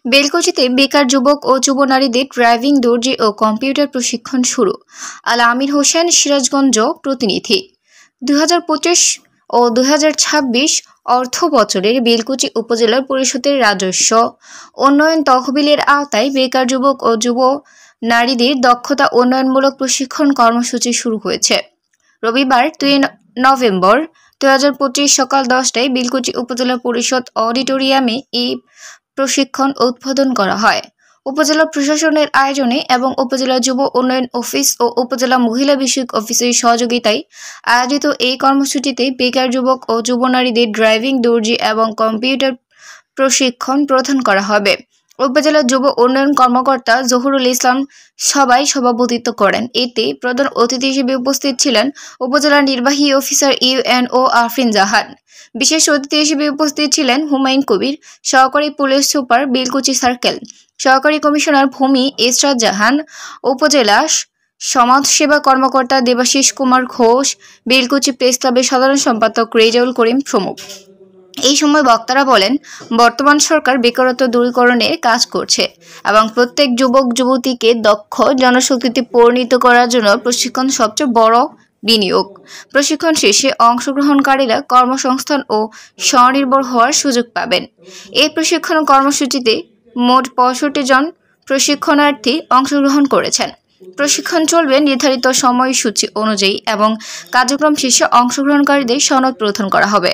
বেলকুচিতে বেকার যুবক ও যুব নারীদের ড্রাইভিং, দর্জি ও কম্পিউটার প্রশিক্ষণ শুরু। আল আমির হোসেন, সিরাজগঞ্জ প্রতিনিধি। 2025 ও 2026 অর্থ বছরের বেলকুচি উপজেলা পরিষদের রাজস্ব উন্নয়ন তহবিলের আওতায় বেকার যুবক ও যুব নারীদের দক্ষতা উন্নয়নমূলক প্রশিক্ষণ কর্মসূচি শুরু হয়েছে। রবিবার 2 নভেম্বর 2025 সকাল 10টায় বেলকুচি উপজেলা পরিষদ অডিটোরিয়ামে এই প্রশিক্ষণ উদ্বোধন করা হয়। উপজেলা প্রশাসনের আয়োজনে এবং উপজেলা যুব উন্নয়ন অফিস ও উপজেলা মহিলা বিষয়ক অফিসের সহযোগিতায় আয়োজিত এই কর্মসূচিতে বেকার যুবক ও যুব নারীদের ড্রাইভিং, দর্জি এবং কম্পিউটার প্রশিক্ষণ প্রদান করা হবে। উপজেলা যুব উন্নয়ন কর্মকর্তা জহুরুল ইসলাম সভাপতিত্ব করেন। এতে প্রধান অতিথি হিসেবে উপস্থিত ছিলেন উপজেলা নির্বাহী অফিসার ইউএনও আফরিন জাহান। বিশেষ অতিথি হিসেবে উপস্থিত ছিলেন হুমায়ুন কবির, সহকারী পুলিশ সুপার, বেলকুচি সার্কেল, সহকারী কমিশনার ভূমি এসরাত জাহান, উপজেলা সমাজসেবা কর্মকর্তা দেবাশিস কুমার ঘোষ, বেলকুচি প্রেস ক্লাবের সাধারণ সম্পাদক রেজাউল করিম প্রমুখ। এই সময় বক্তারা বলেন, বর্তমান সরকার বেকারত্ব দূরীকরণের কাজ করছে এবং প্রত্যেক যুবক যুবতীকে দক্ষ জনশক্তিতে পরিণত করার জন্য প্রশিক্ষণ সবচেয়ে বড় বিনিয়োগ। প্রশিক্ষণ শেষে অংশগ্রহণকারীরা কর্মসংস্থান ও স্বনির্ভর হওয়ার সুযোগ পাবেন। এই প্রশিক্ষণ কর্মসূচিতে মোট 65 জন প্রশিক্ষণার্থী অংশগ্রহণ করেছেন। প্রশিক্ষণ চলবে নির্ধারিত সময়সূচি অনুযায়ী এবং কার্যক্রম শেষে অংশগ্রহণকারীদের সনদ প্রদান করা হবে।